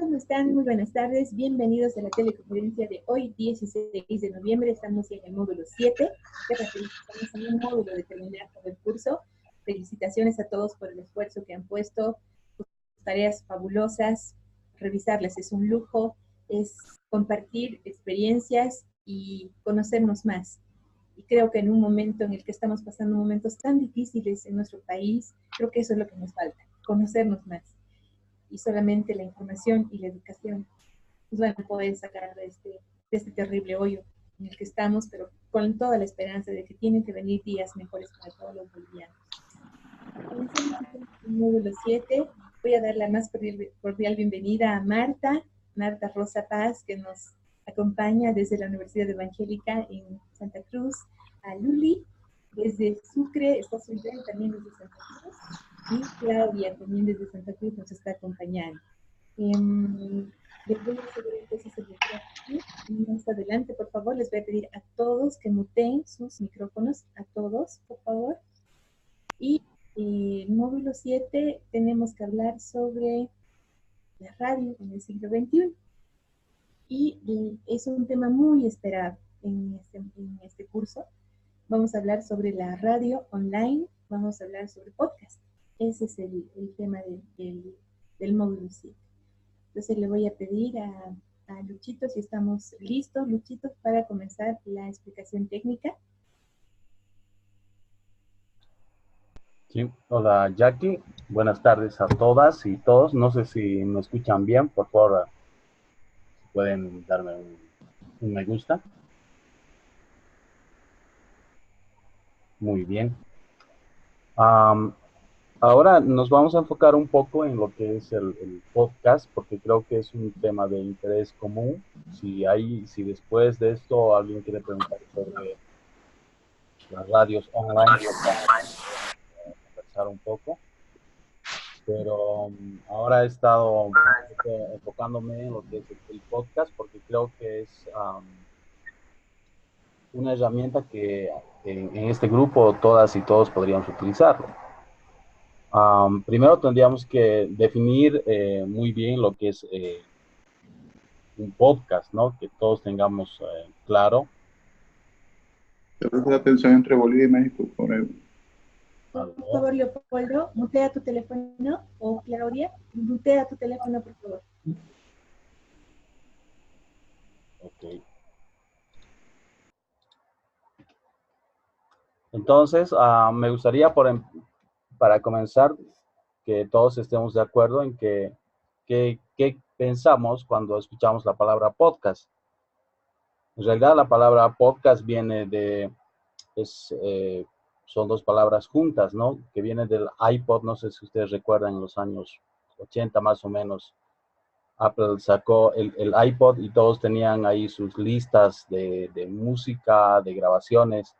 ¿Cómo están? Muy buenas tardes. Bienvenidos a la teleconferencia de hoy, 16 de noviembre. Estamos en el módulo 7. Estamos en un módulo de terminar todo el curso. Felicitaciones a todos por el esfuerzo que han puesto. Sus tareas fabulosas. Revisarlas es un lujo. Es compartir experiencias y conocernos más. Y creo que en un momento en el que estamos pasando momentos tan difíciles en nuestro país, creo que eso es lo que nos falta, conocernos más. Y solamente la información y la educación nos van a poder sacar de este terrible hoyo en el que estamos, pero con toda la esperanza de que tienen que venir días mejores para todos los bolivianos. Comencemos el módulo 7. Voy a dar la más cordial bienvenida a Marta Rosa Paz, que nos acompaña desde la Universidad Evangélica en Santa Cruz, a Luli desde Sucre, Estados Unidos, también desde Santa Cruz, y Claudia también desde Santa Cruz nos está acompañando. Les voy a hacer entonces el micrófono y más adelante, por favor, les voy a pedir a todos que muteen sus micrófonos, a todos, por favor. Y en módulo 7 tenemos que hablar sobre la radio en el siglo XXI. Y es un tema muy esperado en este curso. Vamos a hablar sobre la radio online, vamos a hablar sobre podcast. Ese es el tema del módulo 7. Entonces le voy a pedir a Luchito si estamos listos, Luchito, para comenzar la explicación técnica. Sí, hola Jackie, buenas tardes a todas y todos. No sé si me escuchan bien, por favor, pueden darme un me gusta. Muy bien. Ahora nos vamos a enfocar un poco en lo que es el podcast, porque creo que es un tema de interés común. Si después de esto alguien quiere preguntar sobre las radios online, conversar un poco. Pero ahora he estado enfocándome en lo que es el podcast, porque creo que es una herramienta que en este grupo todas y todos podríamos utilizarlo. Primero tendríamos que definir muy bien lo que es un podcast, ¿no? Que todos tengamos claro. La atención entre Bolivia y México. Por favor, Leopoldo, mutea tu teléfono, o Claudia, mutea tu teléfono, por favor. Ok. Entonces, me gustaría para comenzar que todos estemos de acuerdo en qué pensamos cuando escuchamos la palabra podcast. En realidad la palabra podcast viene son dos palabras juntas, ¿no? Que viene del iPod. No sé si ustedes recuerdan, en los años 80 más o menos, Apple sacó el iPod y todos tenían ahí sus listas de música, de grabaciones.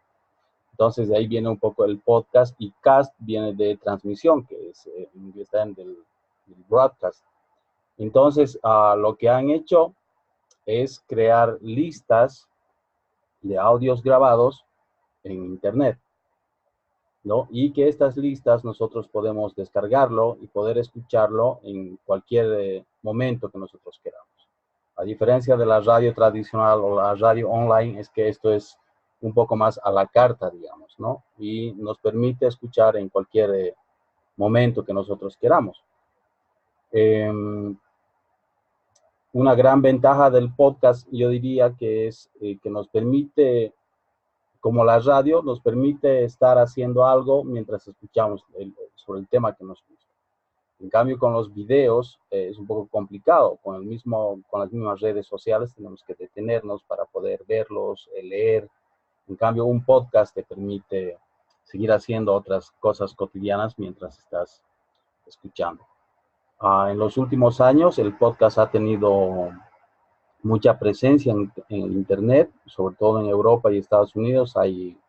Entonces de ahí viene un poco el podcast, y cast viene de transmisión, que es en inglés del broadcast. Entonces lo que han hecho es crear listas de audios grabados en internet, ¿no? Y que estas listas nosotros podemos descargarlo y poder escucharlo en cualquier momento que nosotros queramos. A diferencia de la radio tradicional o la radio online, es que esto es un poco más a la carta, digamos, ¿no? Y nos permite escuchar en cualquier momento que nosotros queramos. Una gran ventaja del podcast, yo diría, que es que nos permite, como la radio, nos permite estar haciendo algo mientras escuchamos sobre el tema que nos gusta. En cambio, con los videos es un poco complicado. Con las mismas redes sociales tenemos que detenernos para poder verlos, leer. En cambio, un podcast te permite seguir haciendo otras cosas cotidianas mientras estás escuchando. En los últimos años, el podcast ha tenido mucha presencia en el Internet, sobre todo en Europa y Estados Unidos. Hay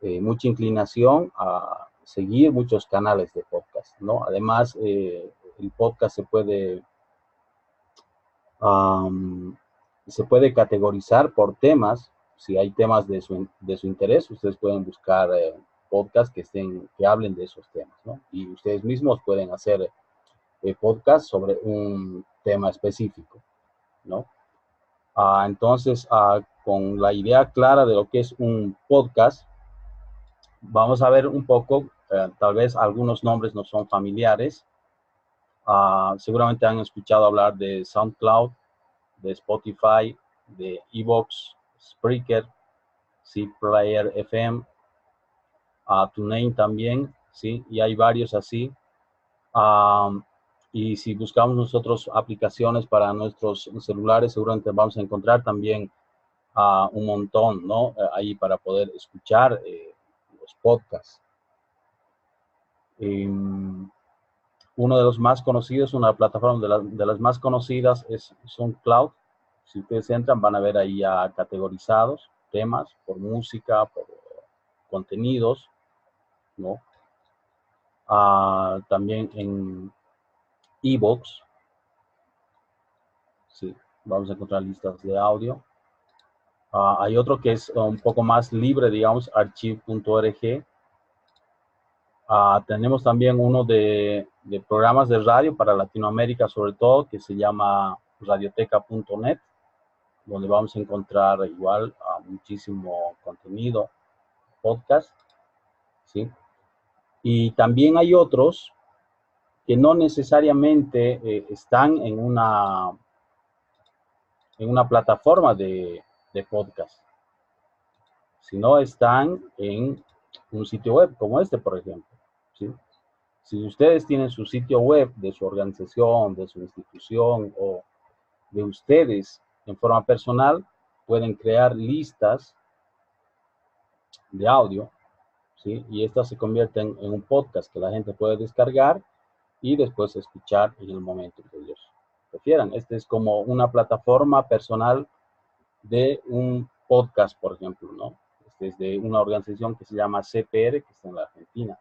mucha inclinación a seguir muchos canales de podcast, ¿no? Además, el podcast se puede categorizar por temas. Si hay temas de su interés, ustedes pueden buscar podcasts que hablen de esos temas, ¿no? Y ustedes mismos pueden hacer podcast sobre un tema específico, ¿no? Entonces, con la idea clara de lo que es un podcast, vamos a ver un poco, tal vez algunos nombres no son familiares. Seguramente han escuchado hablar de SoundCloud, de Spotify, de Evox, Spreaker, Player FM, TuneIn también, ¿sí? Y hay varios así. Y si buscamos nosotros aplicaciones para nuestros celulares, seguramente vamos a encontrar también un montón, ¿no? Ahí para poder escuchar los podcasts. Uno de los más conocidos, una plataforma de las más conocidas es SoundCloud. Si ustedes entran, van a ver ahí ya categorizados temas por música, por contenidos, ¿no? También en Evox, sí, vamos a encontrar listas de audio. Hay otro que es un poco más libre, digamos, archive.org. Tenemos también uno de programas de radio para Latinoamérica, sobre todo, que se llama radioteca.net, donde vamos a encontrar igual muchísimo contenido, podcast, ¿sí? Y también hay otros que no necesariamente están en una plataforma de podcast, sino están en un sitio web como este, por ejemplo, ¿sí? Si ustedes tienen su sitio web de su organización, de su institución o de ustedes en forma personal, pueden crear listas de audio, ¿sí? Y estas se convierten en un podcast que la gente puede descargar y después escuchar en el momento que ellos prefieran. Este es como una plataforma personal de un podcast, por ejemplo, ¿no? Este es de una organización que se llama CPR, que está en la Argentina.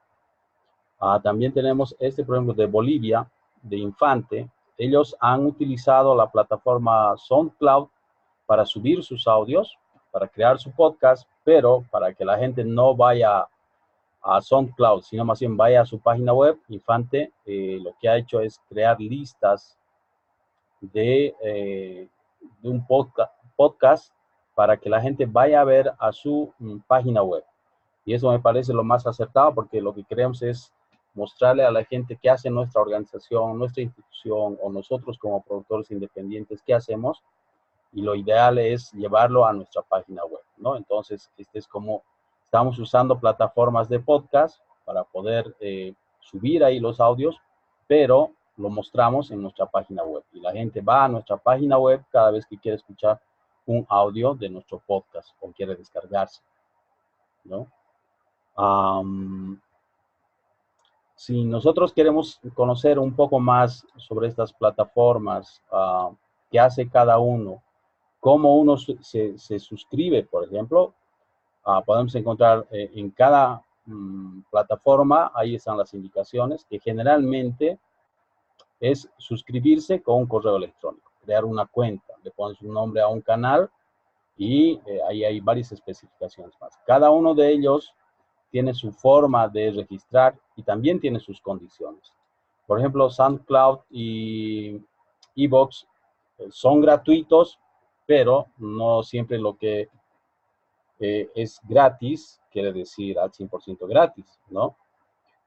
También tenemos este, por ejemplo, de Bolivia, de Infante. Ellos han utilizado la plataforma SoundCloud para subir sus audios, para crear su podcast, pero para que la gente no vaya a SoundCloud, sino más bien vaya a su página web. Infante lo que ha hecho es crear listas de un podcast para que la gente vaya a ver a su página web. Y eso me parece lo más acertado, porque lo que queremos es mostrarle a la gente qué hace nuestra organización, nuestra institución o nosotros como productores independientes, qué hacemos, y lo ideal es llevarlo a nuestra página web, ¿no? Entonces, este es como estamos usando plataformas de podcast para poder subir ahí los audios, pero lo mostramos en nuestra página web. Y la gente va a nuestra página web cada vez que quiere escuchar un audio de nuestro podcast o quiere descargarse, ¿no? Si nosotros queremos conocer un poco más sobre estas plataformas, qué hace cada uno, cómo uno se suscribe, por ejemplo, podemos encontrar en cada plataforma, ahí están las indicaciones, que generalmente es suscribirse con un correo electrónico, crear una cuenta, le pones un nombre a un canal y ahí hay varias especificaciones más. Cada uno de ellos tiene su forma de registrar y también tiene sus condiciones. Por ejemplo, SoundCloud y Evox son gratuitos, pero no siempre lo que es gratis quiere decir al 100% gratis, ¿no?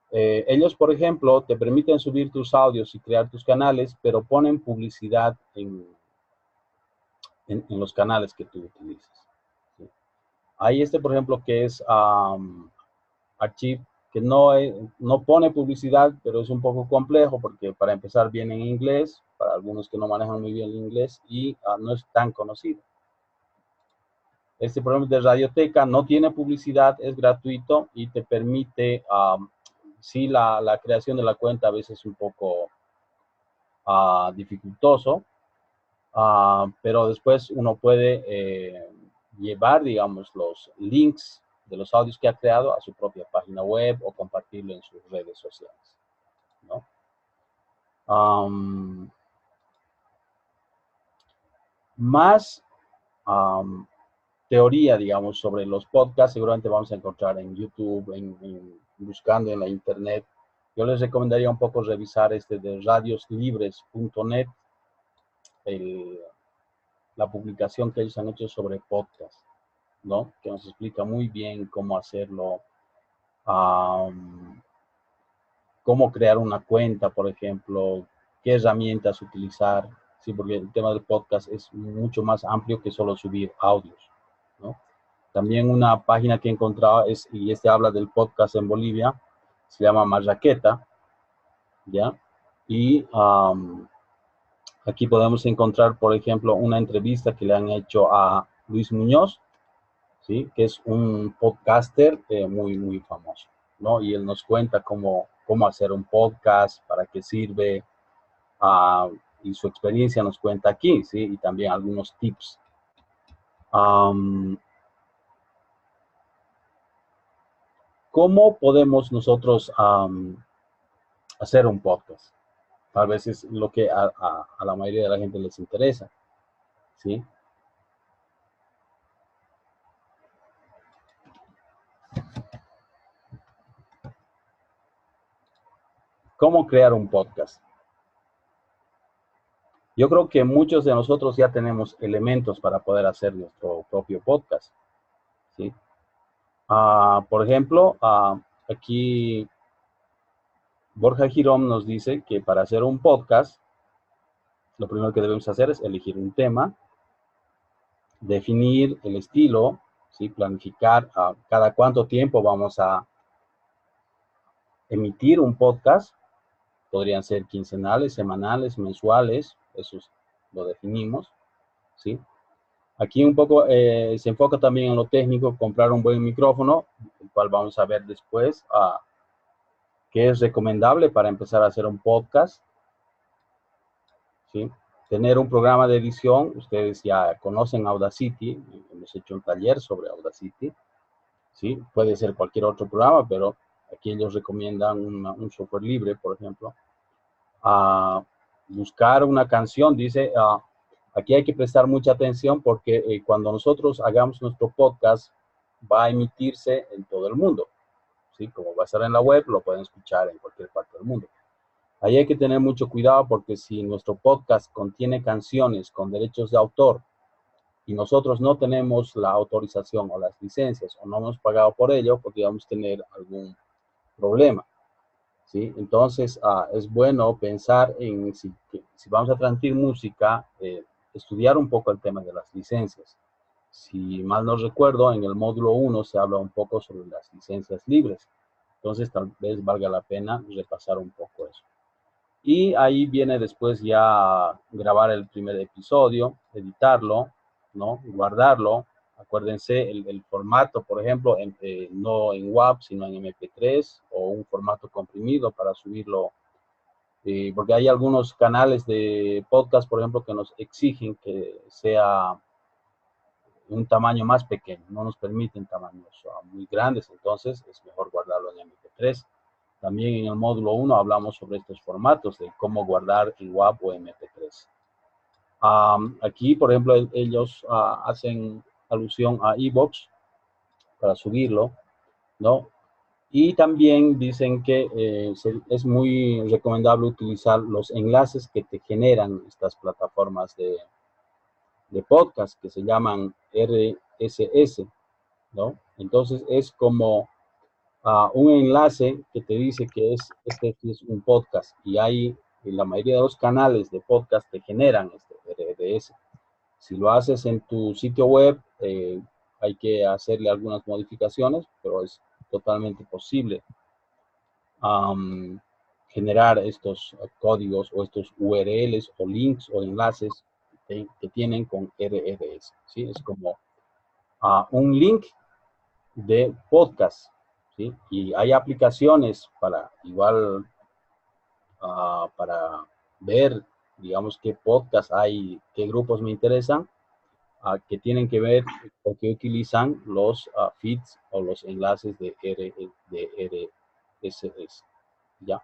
Ellos, por ejemplo, te permiten subir tus audios y crear tus canales, pero ponen publicidad en los canales que tú utilizas, ¿sí? Hay este, por ejemplo, que es Archive, que no pone publicidad, pero es un poco complejo porque para empezar viene en inglés, para algunos que no manejan muy bien el inglés, y no es tan conocido. Este programa de Radioteca no tiene publicidad, es gratuito y te permite, sí, la creación de la cuenta a veces es un poco dificultoso, pero después uno puede llevar, digamos, los links de los audios que ha creado a su propia página web o compartirlo en sus redes sociales, ¿no? Más teoría, digamos, sobre los podcasts, seguramente vamos a encontrar en YouTube, buscando en la internet, Yo les recomendaría un poco revisar este de radioslibres.net, la publicación que ellos han hecho sobre podcast, ¿no? Que nos explica muy bien cómo hacerlo, cómo crear una cuenta, por ejemplo, qué herramientas utilizar, sí, porque el tema del podcast es mucho más amplio que solo subir audios, ¿no? También una página que he encontrado y este habla del podcast en Bolivia, se llama Marraqueta, ¿ya? Y aquí podemos encontrar, por ejemplo, una entrevista que le han hecho a Luis Muñoz, ¿sí? Que es un podcaster muy famoso, ¿no? Y él nos cuenta cómo hacer un podcast, para qué sirve, y su experiencia nos cuenta aquí, ¿sí? Y también algunos tips. ¿Cómo podemos nosotros hacer un podcast? A veces lo que a la mayoría de la gente les interesa, ¿sí? ¿Cómo crear un podcast? Yo creo que muchos de nosotros ya tenemos elementos para poder hacer nuestro propio podcast, ¿sí? Por ejemplo, aquí Borja Girón nos dice que para hacer un podcast, lo primero que debemos hacer es elegir un tema, definir el estilo, ¿sí? Planificar cada cuánto tiempo vamos a emitir un podcast. Podrían ser quincenales, semanales, mensuales, eso lo definimos, ¿sí? Aquí un poco se enfoca también en lo técnico, comprar un buen micrófono, el cual vamos a ver después, qué es recomendable para empezar a hacer un podcast, ¿sí? Tener un programa de edición, ustedes ya conocen Audacity, hemos hecho un taller sobre Audacity, ¿sí? Puede ser cualquier otro programa, pero aquí ellos recomiendan un software libre, por ejemplo. Buscar una canción, dice, aquí hay que prestar mucha atención porque cuando nosotros hagamos nuestro podcast va a emitirse en todo el mundo, ¿sí? Como va a estar en la web, lo pueden escuchar en cualquier parte del mundo. Ahí hay que tener mucho cuidado porque si nuestro podcast contiene canciones con derechos de autor y nosotros no tenemos la autorización o las licencias o no hemos pagado por ello, podríamos tener algún problema, ¿sí? Entonces, es bueno pensar en si vamos a transmitir música, estudiar un poco el tema de las licencias. Si mal no recuerdo, en el módulo 1 se habla un poco sobre las licencias libres. Entonces, tal vez valga la pena repasar un poco eso. Y ahí viene después ya grabar el primer episodio, editarlo, ¿no? Guardarlo. Acuérdense el formato, por ejemplo, no en WAV, sino en MP3 o un formato comprimido para subirlo. Porque hay algunos canales de podcast, por ejemplo, que nos exigen que sea un tamaño más pequeño, no nos permiten tamaños muy grandes, entonces es mejor guardarlo en MP3. También en el módulo 1 hablamos sobre estos formatos de cómo guardar en WAV o MP3. Aquí, por ejemplo, ellos hacen alusión a iVoox para subirlo, ¿no? Y también dicen que es muy recomendable utilizar los enlaces que te generan estas plataformas de podcast que se llaman RSS, ¿no? Entonces es como un enlace que te dice que este es un podcast y hay en la mayoría de los canales de podcast te generan este RSS. Si lo haces en tu sitio web, hay que hacerle algunas modificaciones, pero es totalmente posible generar estos códigos o estos URLs o links o enlaces que tienen con RSS, ¿sí? Es como un link de podcast, ¿sí? Y hay aplicaciones para igual, para ver, digamos, qué podcast hay, qué grupos me interesan, que tienen que ver o que utilizan los feeds o los enlaces de RSS, ¿ya?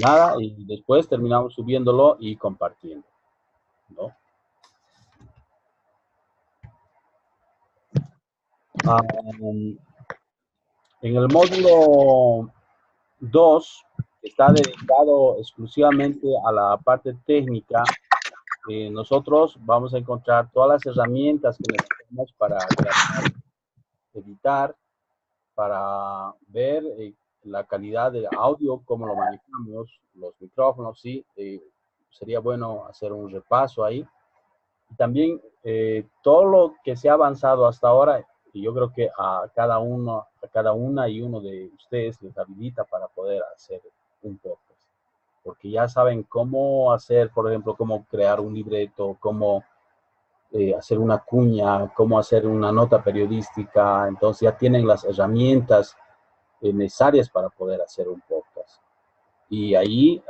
Nada, y después terminamos subiéndolo y compartiendo, ¿no? En el módulo 2, que está dedicado exclusivamente a la parte técnica, nosotros vamos a encontrar todas las herramientas que necesitamos para grabar, editar, para ver la calidad del audio, cómo lo manejamos, los micrófonos, sí, sería bueno hacer un repaso ahí. Y también todo lo que se ha avanzado hasta ahora, y yo creo que a cada una y uno de ustedes les habilita para poder hacer un podcast. Porque ya saben cómo hacer, por ejemplo, cómo crear un libreto, cómo hacer una cuña, cómo hacer una nota periodística. Entonces ya tienen las herramientas necesarias para poder hacer un podcast. Y ahí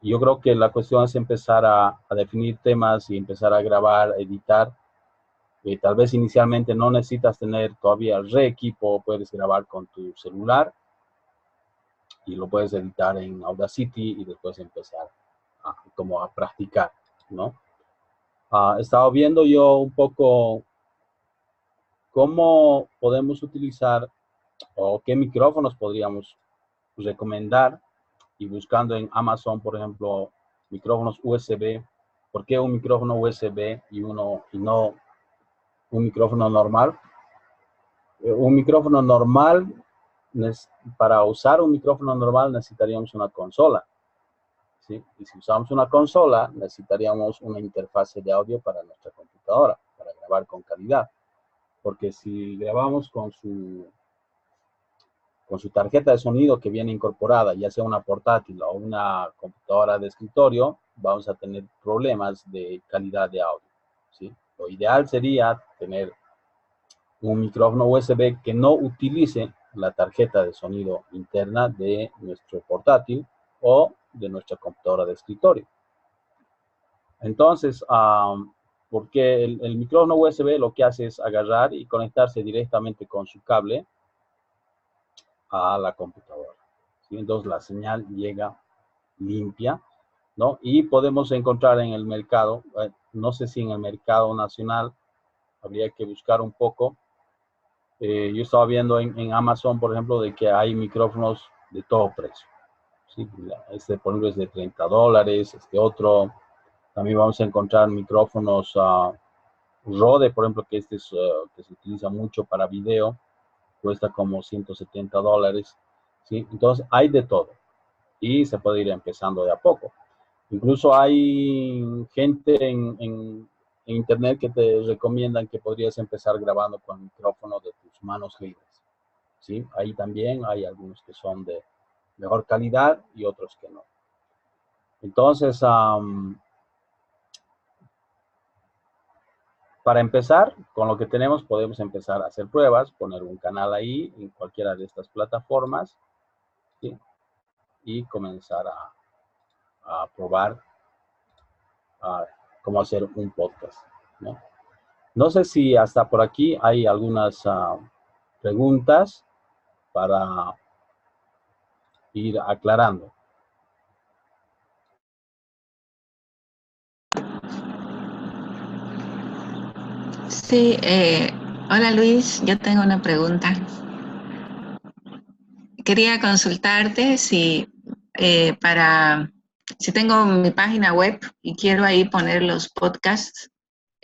yo creo que la cuestión es empezar a definir temas y empezar a grabar, editar. Tal vez inicialmente no necesitas tener todavía el equipo, puedes grabar con tu celular y lo puedes editar en Audacity y después empezar como a practicar, ¿no? He estado viendo yo un poco cómo podemos utilizar o qué micrófonos podríamos recomendar, y buscando en Amazon, por ejemplo, micrófonos USB. ¿Por qué un micrófono USB y no un micrófono normal? Un micrófono normal, para usar un micrófono normal necesitaríamos una consola, ¿sí? Y si usamos una consola, necesitaríamos una interfase de audio para nuestra computadora, para grabar con calidad. Porque si grabamos con su tarjeta de sonido que viene incorporada, ya sea una portátil o una computadora de escritorio, vamos a tener problemas de calidad de audio, ¿sí? Lo ideal sería tener un micrófono USB que no utilice la tarjeta de sonido interna de nuestro portátil o de nuestra computadora de escritorio. Entonces, porque el micrófono USB lo que hace es agarrar y conectarse directamente con su cable a la computadora, ¿sí? Entonces la señal llega limpia, ¿no? Y podemos encontrar en el mercado, no sé si en el mercado nacional, habría que buscar un poco. Yo estaba viendo en Amazon, por ejemplo, de que hay micrófonos de todo precio, ¿sí? Este, por ejemplo, es de $30, este otro. También vamos a encontrar micrófonos Rode, por ejemplo, que este es, que se utiliza mucho para video, cuesta como $170, ¿sí? Entonces hay de todo y se puede ir empezando de a poco. Incluso hay gente en internet que te recomiendan que podrías empezar grabando con el micrófono de tus manos libres, ¿sí? Ahí también hay algunos que son de mejor calidad y otros que no. Entonces, para empezar, con lo que tenemos, podemos empezar a hacer pruebas, poner un canal ahí en cualquiera de estas plataformas, ¿sí? Y comenzar a probar cómo hacer un podcast, ¿no? No sé si hasta por aquí hay algunas preguntas para ir aclarando. Sí, hola Luis, yo tengo una pregunta. Quería consultarte si si tengo mi página web y quiero ahí poner los podcasts,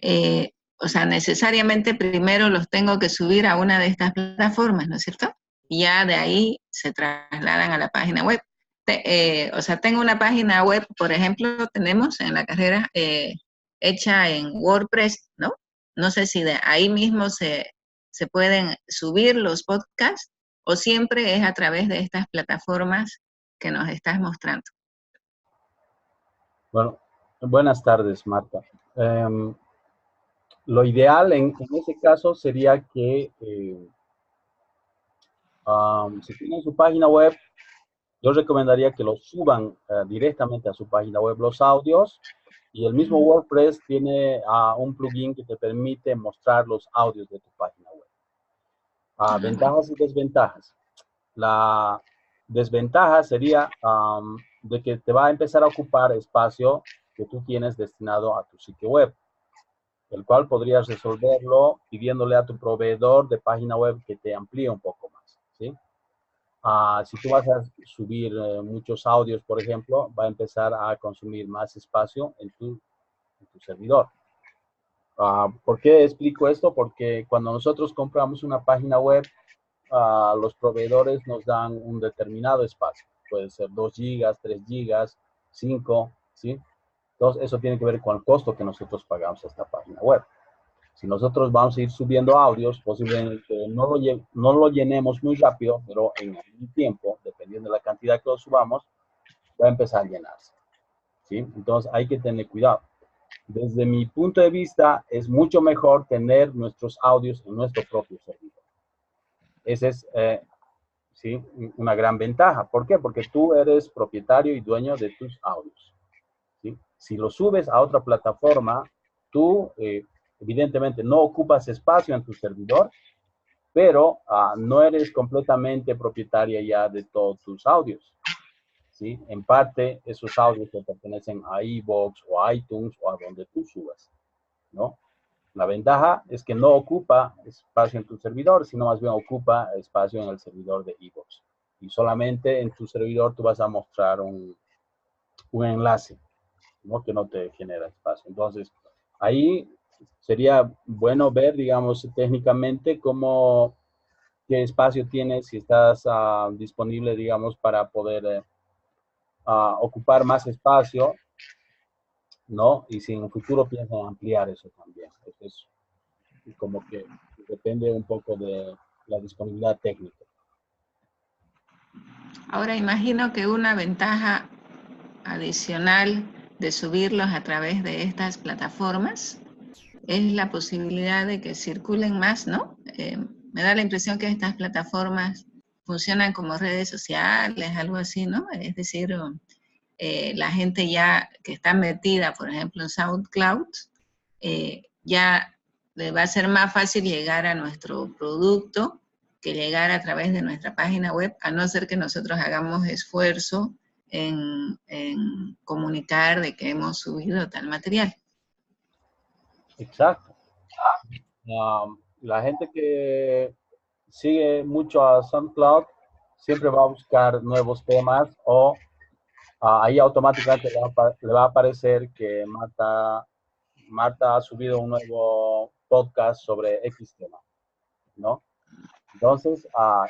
o sea, necesariamente primero los tengo que subir a una de estas plataformas, ¿no es cierto? Y ya de ahí se trasladan a la página web. O sea, tengo una página web, por ejemplo, tenemos en la carrera hecha en WordPress, ¿no? No sé si de ahí mismo se pueden subir los podcasts o siempre es a través de estas plataformas que nos estás mostrando. Bueno, buenas tardes, Marta. Lo ideal en ese caso sería que si tienen su página web, yo recomendaría que los suban directamente a su página web los audios, y el mismo WordPress tiene un plugin que te permite mostrar los audios de tu página web. Ventajas y desventajas. La desventaja sería de que te va a empezar a ocupar espacio que tú tienes destinado a tu sitio web. el cual podrías resolverlo pidiéndole a tu proveedor de página web que te amplíe un poco más, ¿sí? Si tú vas a subir muchos audios, por ejemplo, va a empezar a consumir más espacio en tu servidor. ¿Por qué explico esto? Porque cuando nosotros compramos una página web, los proveedores nos dan un determinado espacio. Puede ser 2 gigas, 3 gigas, 5, ¿sí? Entonces, eso tiene que ver con el costo que nosotros pagamos a esta página web. Si nosotros vamos a ir subiendo audios, posiblemente no lo llenemos muy rápido, pero en algún tiempo, dependiendo de la cantidad que lo subamos, va a empezar a llenarse, ¿sí? Entonces, hay que tener cuidado. Desde mi punto de vista, es mucho mejor tener nuestros audios en nuestro propio servidor. Esa es, ¿sí?, una gran ventaja. ¿Por qué? Porque tú eres propietario y dueño de tus audios, ¿sí? Si lo subes a otra plataforma, tú evidentemente no ocupas espacio en tu servidor, pero no eres completamente propietaria ya de todos tus audios, ¿sí? En parte, esos audios te pertenecen a iVoox o a iTunes o a donde tú subas, ¿no? La ventaja es que no ocupa espacio en tu servidor, sino más bien ocupa espacio en el servidor de iVoox. Y solamente en tu servidor tú vas a mostrar un enlace, ¿no?, que no te genera espacio. Entonces, ahí sería bueno ver, digamos, técnicamente qué espacio tienes, si estás disponible, digamos, para poder ocupar más espacio, ¿no? Y si en un futuro piensan ampliar eso también. Eso es como que depende un poco de la disponibilidad técnica. Ahora imagino que una ventaja adicional de subirlos a través de estas plataformas es la posibilidad de que circulen más, ¿no? Me da la impresión que estas plataformas funcionan como redes sociales, algo así, ¿no? Es decir, la gente ya que está metida, por ejemplo, en SoundCloud, ya le va a ser más fácil llegar a nuestro producto que llegar a través de nuestra página web, a no ser que nosotros hagamos esfuerzo en comunicar de que hemos subido tal material. Exacto. La gente que sigue mucho a SoundCloud siempre va a buscar nuevos temas o ahí automáticamente le va a aparecer que Marta ha subido un nuevo podcast sobre X tema, ¿no? Entonces,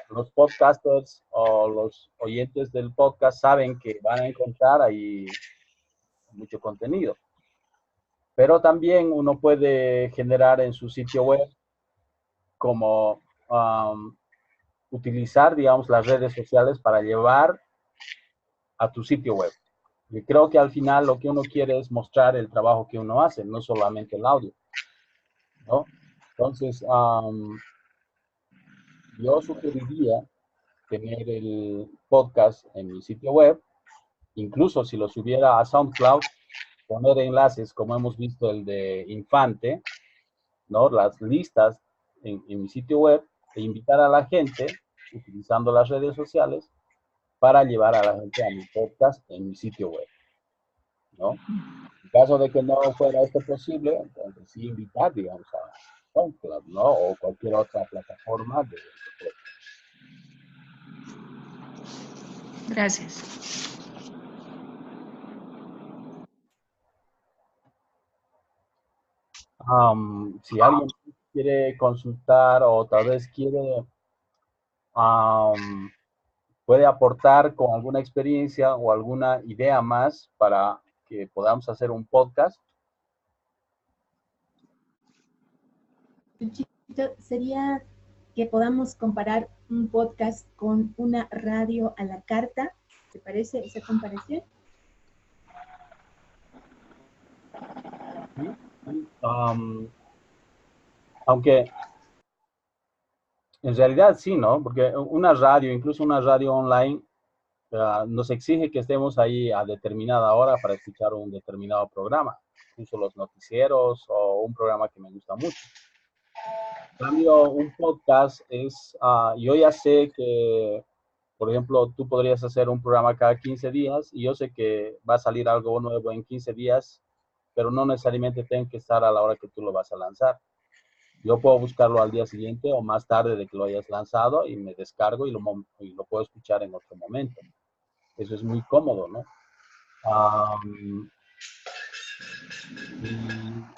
los podcasters o los oyentes del podcast saben que van a encontrar ahí mucho contenido. Pero también uno puede generar en su sitio web como utilizar, digamos, las redes sociales para llevar a tu sitio web. Y creo que al final lo que uno quiere es mostrar el trabajo que uno hace, no solamente el audio, ¿no? Entonces, yo sugeriría tener el podcast en mi sitio web, incluso si lo subiera a SoundCloud, poner enlaces como hemos visto el de Infante, ¿no?, las listas en mi sitio web e invitar a la gente, utilizando las redes sociales, para llevar a la gente a mi podcast en mi sitio web, ¿no? En caso de que no fuera esto posible, entonces sí invitar, digamos, a SoundCloud, ¿no?, o cualquier otra plataforma de podcast. Gracias. Si alguien quiere consultar o tal vez quiere, puede aportar con alguna experiencia o alguna idea más para que podamos hacer un podcast. Sería que podamos comparar un podcast con una radio a la carta. ¿Te parece esa comparación? ¿Sí? Aunque en realidad sí, ¿no? Porque una radio, incluso una radio online, nos exige que estemos ahí a determinada hora para escuchar un determinado programa, incluso los noticieros o un programa que me gusta mucho. En cambio, un podcast es, yo ya sé que, por ejemplo, tú podrías hacer un programa cada 15 días y yo sé que va a salir algo nuevo en 15 días pero no necesariamente tiene que estar a la hora que tú lo vas a lanzar. Yo puedo buscarlo al día siguiente o más tarde de que lo hayas lanzado y me descargo y lo puedo escuchar en otro momento. Eso es muy cómodo, ¿no?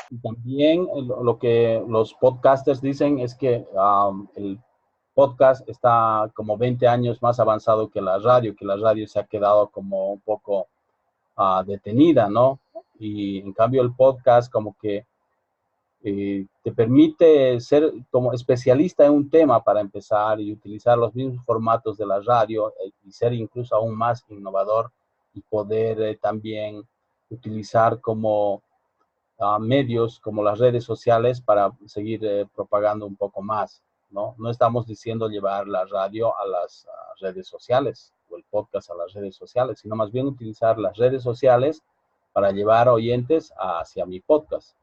Y también lo que los podcasters dicen es que el podcast está como 20 años más avanzado que la radio se ha quedado como un poco detenida, ¿no? Y en cambio el podcast como que te permite ser como especialista en un tema para empezar y utilizar los mismos formatos de la radio y ser incluso aún más innovador y poder también utilizar como medios como las redes sociales para seguir propagando un poco más, ¿no? No estamos diciendo llevar la radio a las redes sociales o el podcast a las redes sociales, sino más bien utilizar las redes sociales para llevar oyentes hacia mi podcast.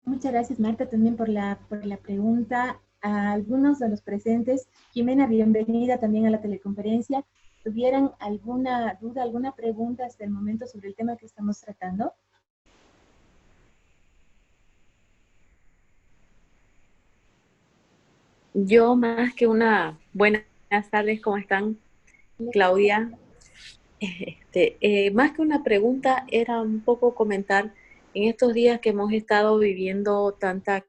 Muchas gracias, Marta, también por la pregunta. A algunos de los presentes, Jimena, bienvenida también a la teleconferencia. ¿Tuvieran alguna duda, alguna pregunta hasta el momento sobre el tema que estamos tratando? Yo más que una... Buenas tardes, ¿cómo están? Claudia. Más que una pregunta, era un poco comentar, en estos días que hemos estado viviendo tanta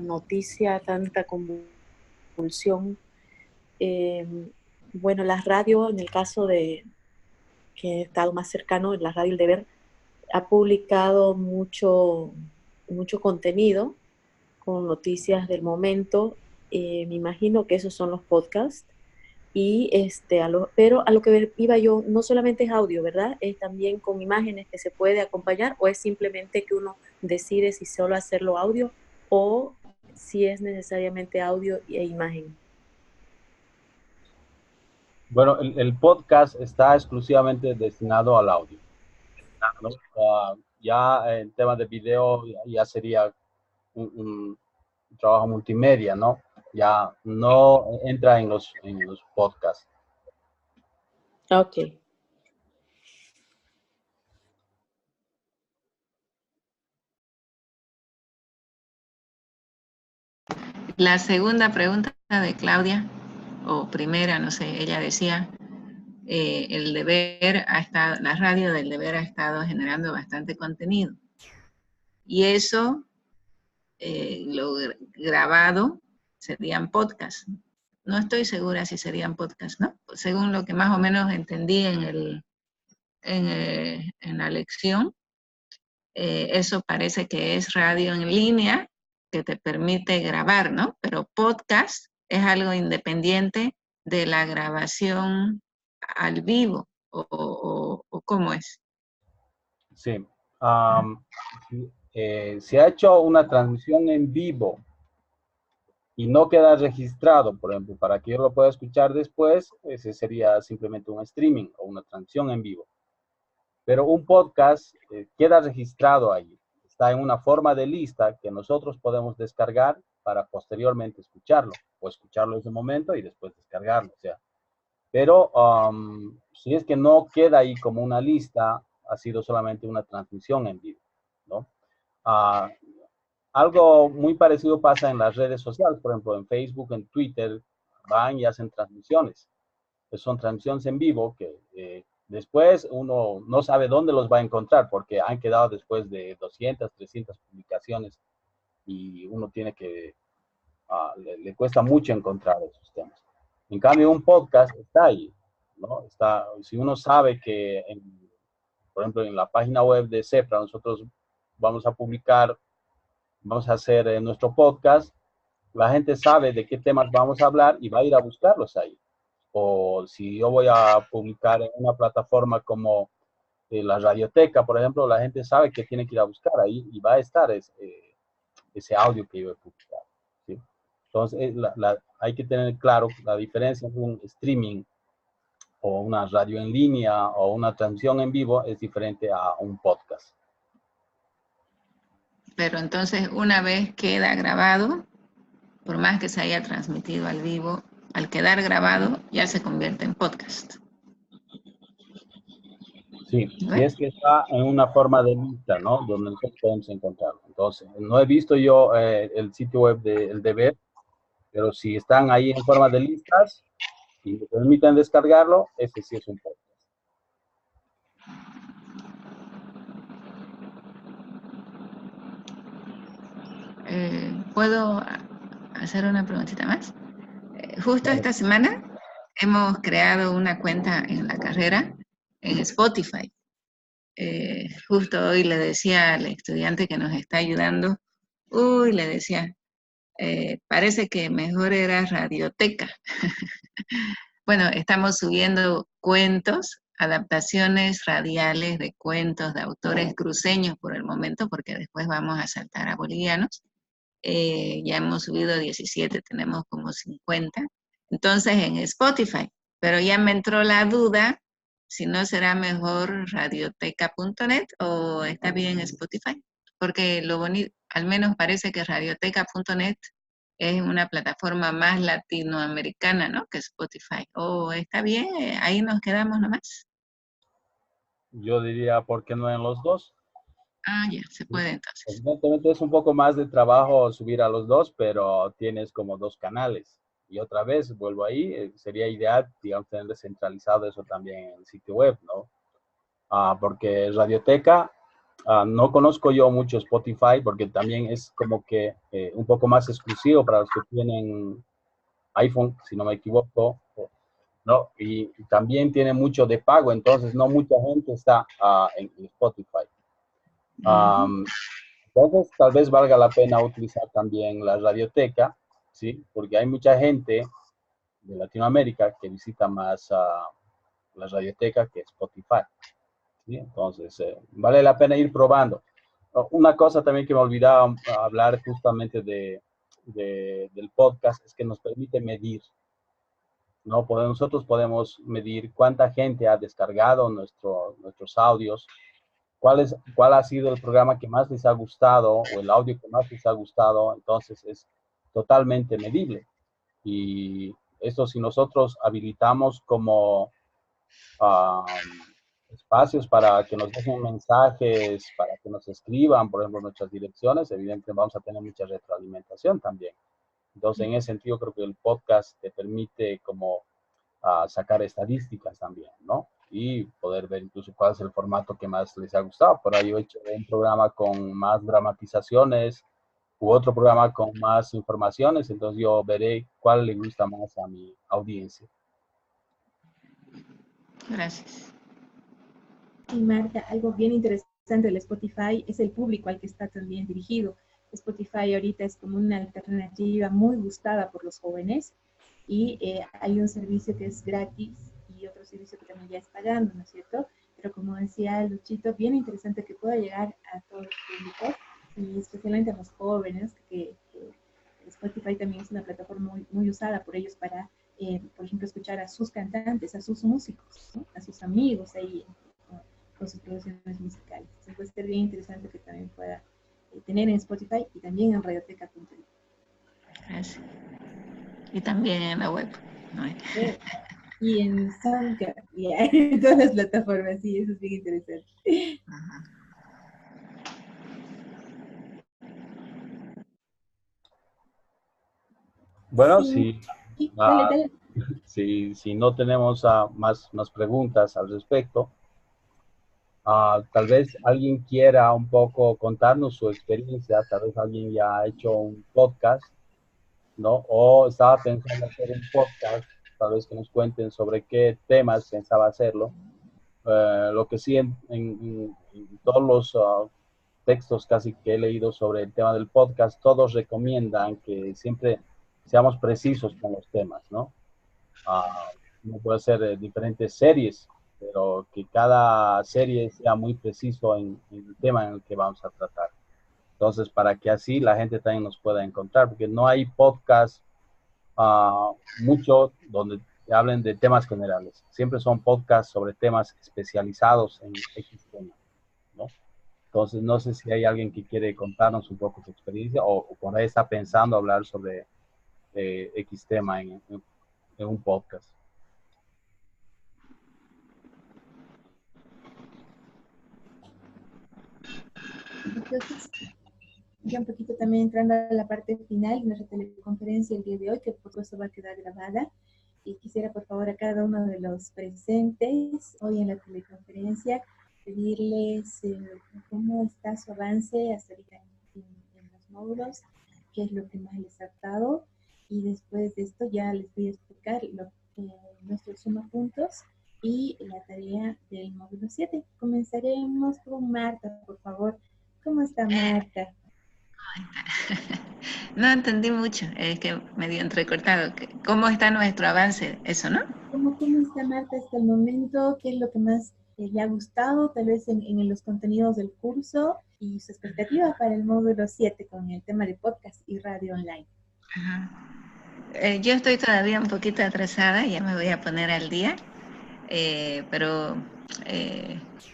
noticia, tanta convulsión, bueno, las radios, en el caso de que he estado más cercano, la radio El Deber, ha publicado mucho contenido con noticias del momento. Me imagino que esos son los podcasts. Y pero a lo que iba yo, no solamente es audio, ¿verdad? Es también con imágenes que se puede acompañar, o es simplemente que uno decide si solo hacerlo audio o si es necesariamente audio e imagen. Bueno, el podcast está exclusivamente destinado al audio, ¿no? Ya en temas de video ya sería un trabajo multimedia, ¿no? Ya no entra en los podcasts. Ok. La segunda pregunta de Claudia, o primera, no sé, ella decía, El Deber la radio del Deber ha estado generando bastante contenido. Y eso, lo grabado, serían podcasts. No estoy segura si serían podcasts, ¿no? Según lo que más o menos entendí en la lección, eso parece que es radio en línea que te permite grabar, ¿no? Pero podcast es algo independiente de la grabación al vivo, o ¿cómo es? Sí. Se ha hecho una transmisión en vivo y no queda registrado, por ejemplo, para que yo lo pueda escuchar después, ese sería simplemente un streaming o una transmisión en vivo. Pero un podcast queda registrado ahí, está en una forma de lista que nosotros podemos descargar para posteriormente escucharlo, o escucharlo en ese momento y después descargarlo, o sea. Pero si es que no queda ahí como una lista, ha sido solamente una transmisión en vivo, ¿no? Algo muy parecido pasa en las redes sociales, por ejemplo, en Facebook, en Twitter, van y hacen transmisiones. Pues son transmisiones en vivo que después uno no sabe dónde los va a encontrar porque han quedado después de 200, 300 publicaciones y uno tiene que, le cuesta mucho encontrar esos temas. En cambio, un podcast está ahí, ¿no? Está, si uno sabe que, por ejemplo, en la página web de CEPRA nosotros vamos a publicar, vamos a hacer nuestro podcast, la gente sabe de qué temas vamos a hablar y va a ir a buscarlos ahí. O si yo voy a publicar en una plataforma como la Radioteca, por ejemplo, la gente sabe que tiene que ir a buscar ahí y va a estar ese audio que yo he publicado, ¿sí? Entonces, hay que tener claro la diferencia entre un streaming o una radio en línea o una transmisión en vivo es diferente a un podcast. Pero entonces, una vez queda grabado, por más que se haya transmitido al vivo, al quedar grabado ya se convierte en podcast. Sí, y es que está en una forma de lista, ¿no? Donde nosotros podemos encontrarlo. Entonces, no he visto yo el sitio web del deber, pero si están ahí en forma de listas y me permiten descargarlo, ese sí es un podcast. ¿Puedo hacer una preguntita más? Justo esta semana hemos creado una cuenta en la carrera en Spotify. Justo hoy le decía al estudiante que nos está ayudando, le decía, parece que mejor era Radioteca. Bueno, estamos subiendo cuentos, adaptaciones radiales de cuentos de autores cruceños por el momento, porque después vamos a saltar a bolivianos. Ya hemos subido 17, tenemos como 50. Entonces en Spotify, pero ya me entró la duda si no será mejor radioteca.net o está bien Spotify, porque lo bonito, al menos parece que radioteca.net es una plataforma más latinoamericana, ¿no? Que Spotify. Está bien, ahí nos quedamos nomás. Yo diría, ¿por qué no en los dos? Ah, ya, se puede entonces. Evidentemente es un poco más de trabajo subir a los dos, pero tienes como dos canales. Y otra vez, vuelvo ahí, sería ideal, digamos, tener descentralizado eso también en el sitio web, ¿no? Porque Radioteca, no conozco yo mucho Spotify, porque también es como que un poco más exclusivo para los que tienen iPhone, si no me equivoco, ¿no? Y también tiene mucho de pago, entonces no mucha gente está en Spotify. Entonces, tal vez valga la pena utilizar también la radioteca, ¿sí? Porque hay mucha gente de Latinoamérica que visita más la radioteca que Spotify, ¿sí? Entonces, vale la pena ir probando. Una cosa también que me olvidaba hablar justamente del podcast es que nos permite medir, ¿no? Nosotros podemos medir cuánta gente ha descargado nuestros audios, cuál ha sido el programa que más les ha gustado o el audio que más les ha gustado. Entonces es totalmente medible. Y esto si nosotros habilitamos como espacios para que nos dejen mensajes, para que nos escriban, por ejemplo, nuestras direcciones, evidentemente vamos a tener mucha retroalimentación también. Entonces, en ese sentido, creo que el podcast te permite como sacar estadísticas también, ¿no? Y poder ver incluso cuál es el formato que más les ha gustado. Por ahí yo he hecho un programa con más dramatizaciones u otro programa con más informaciones, entonces yo veré cuál le gusta más a mi audiencia. Gracias. Y Marta, algo bien interesante del Spotify es el público al que está también dirigido. Spotify ahorita es como una alternativa muy gustada por los jóvenes y hay un servicio que es gratis y otro servicio que también ya es pagando, ¿no es cierto? Pero como decía Luchito, bien interesante que pueda llegar a todos los públicos y especialmente a los jóvenes, que Spotify también es una plataforma muy usada por ellos para, por ejemplo, escuchar a sus cantantes, a sus músicos, ¿no? A sus amigos ahí con sus producciones musicales. Entonces puede ser bien interesante que también pueda tener en Spotify y también en radioteca.net. Gracias. Y también en la web, ¿no? Y en SoundCloud, yeah, en todas las plataformas, sí, eso es bien interesante. Ajá. Bueno, Sí, si, dale. si no tenemos más preguntas al respecto, tal vez alguien quiera un poco contarnos su experiencia, tal vez alguien ya ha hecho un podcast, ¿no? O estaba pensando hacer un podcast, tal vez que nos cuenten sobre qué temas pensaba hacerlo. Lo que sí en todos los textos casi que he leído sobre el tema del podcast, todos recomiendan que siempre seamos precisos con los temas, ¿no? No puede ser diferentes series, pero que cada serie sea muy preciso en el tema en el que vamos a tratar. Entonces, para que así la gente también nos pueda encontrar, porque no hay podcast mucho donde hablen de temas generales. Siempre son podcasts sobre temas especializados en X tema, ¿no? Entonces, no sé si hay alguien que quiere contarnos un poco su experiencia o por ahí está pensando hablar sobre X tema en un podcast. Entonces, ya un poquito también entrando a la parte final de nuestra teleconferencia el día de hoy, que por supuesto va a quedar grabada. Y quisiera por favor a cada uno de los presentes hoy en la teleconferencia pedirles cómo está su avance hasta ahorita en los módulos, qué es lo que más les ha dado, y después de esto ya les voy a explicar nuestros sumapuntos y la tarea del módulo 7. Comenzaremos con Marta, por favor. ¿Cómo está Marta? No entendí mucho, es que medio entrecortado. ¿Cómo está nuestro avance? Eso, ¿no? ¿Cómo está Marta hasta el momento? ¿Qué es lo que más le ha gustado, tal vez en los contenidos del curso y su expectativa para el módulo 7 con el tema de podcast y radio online? Ajá. Yo estoy todavía un poquito atrasada, ya me voy a poner al día, pero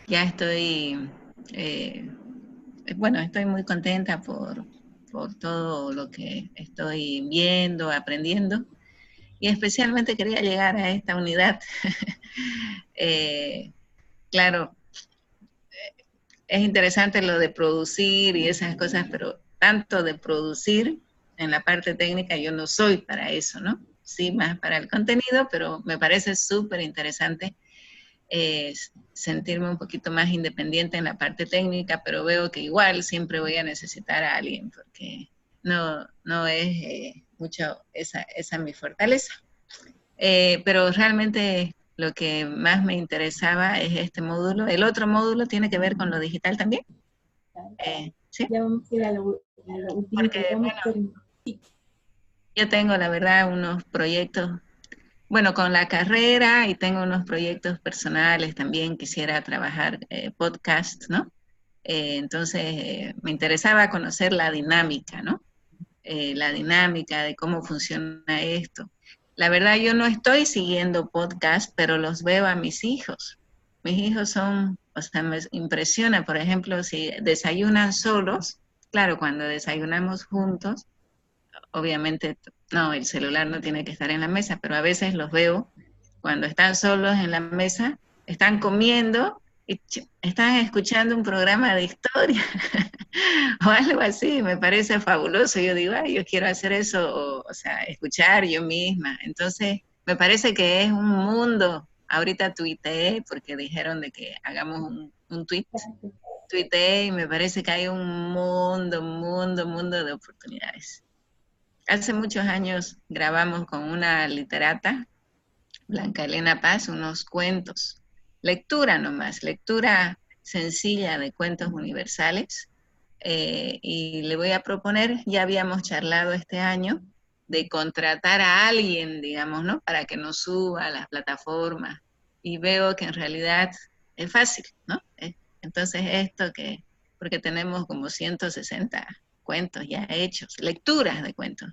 ya estoy, bueno, estoy muy contenta por todo lo que estoy viendo, aprendiendo, y especialmente quería llegar a esta unidad. Claro, es interesante lo de producir y esas cosas, pero tanto de producir en la parte técnica yo no soy para eso, ¿no? Sí, más para el contenido, pero me parece súper interesante sentirme un poquito más independiente en la parte técnica, pero veo que igual siempre voy a necesitar a alguien porque no es mucho esa mi fortaleza. Pero realmente lo que más me interesaba es este módulo. El otro módulo tiene que ver con lo digital también. ¿Sí? Ya vamos a ir a lo último. Porque, bueno, yo tengo, la verdad, unos proyectos, bueno, con la carrera, y tengo unos proyectos personales también. Quisiera trabajar podcast, ¿no? Entonces, me interesaba conocer la dinámica, ¿no? La dinámica de cómo funciona esto. La verdad, yo no estoy siguiendo podcast, pero los veo a mis hijos. Mis hijos son, o sea, me impresiona, por ejemplo, si desayunan solos, claro, cuando desayunamos juntos, obviamente, no, el celular no tiene que estar en la mesa, pero a veces los veo cuando están solos en la mesa, están comiendo y están escuchando un programa de historia o algo así. Me parece fabuloso. Yo digo, ay, yo quiero hacer eso, o sea, escuchar yo misma. Entonces, me parece que es un mundo. Ahorita tuiteé porque dijeron de que hagamos un tweet. Tuiteé y me parece que hay un mundo de oportunidades. Hace muchos años grabamos con una literata, Blanca Elena Paz, unos cuentos. Lectura nomás, lectura sencilla de cuentos universales. Y le voy a proponer, ya habíamos charlado este año, de contratar a alguien, digamos, ¿no? Para que nos suba a las plataformas. Y veo que en realidad es fácil, ¿no? Entonces porque tenemos como 160 cuentos ya hechos, lecturas de cuentos.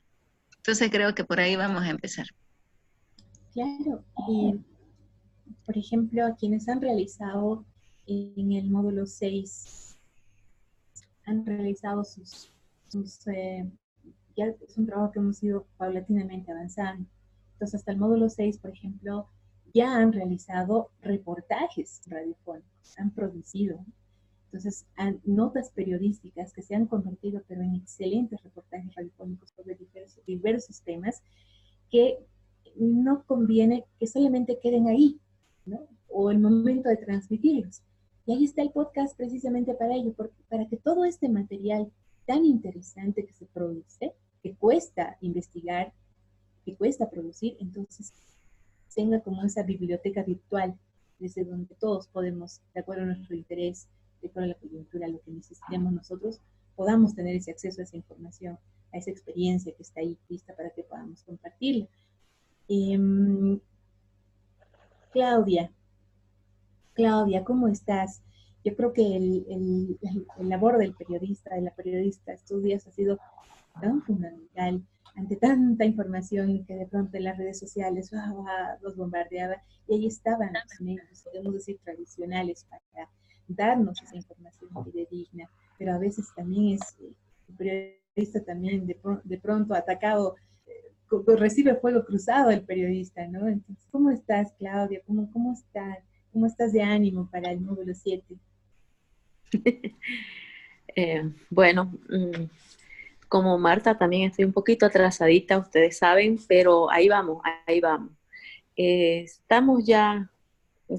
Entonces creo que por ahí vamos a empezar. Claro, por ejemplo, a quienes han realizado en el módulo 6, han realizado ya es un trabajo que hemos ido paulatinamente avanzando. Entonces, hasta el módulo 6, por ejemplo, ya han realizado reportajes radiofónicos, han producido. Entonces, notas periodísticas que se han convertido, pero en excelentes reportajes radiofónicos sobre diversos temas que no conviene que solamente queden ahí, ¿no? O el momento de transmitirlos. Y ahí está el podcast precisamente para ello, para que todo este material tan interesante que se produce, que cuesta investigar, que cuesta producir, entonces tenga como esa biblioteca virtual desde donde todos podemos, de acuerdo a nuestro interés, de acuerdo a la coyuntura, lo que necesitemos nosotros, podamos tener ese acceso a esa información, a esa experiencia que está ahí lista para que podamos compartirla. Claudia, ¿cómo estás? Yo creo que el labor del periodista, de la periodista, estos días ha sido tan fundamental ante tanta información que de pronto en las redes sociales los bombardeaba, y ahí estaban los medios, podemos decir, tradicionales para darnos esa información fidedigna, pero a veces también es el periodista también de pronto atacado recibe fuego cruzado el periodista, ¿no? Entonces, ¿cómo estás, Claudia? ¿Cómo estás? ¿Cómo estás de ánimo para el módulo 7? Bueno, como Marta también estoy un poquito atrasadita, ustedes saben, pero ahí vamos, ahí vamos. Estamos ya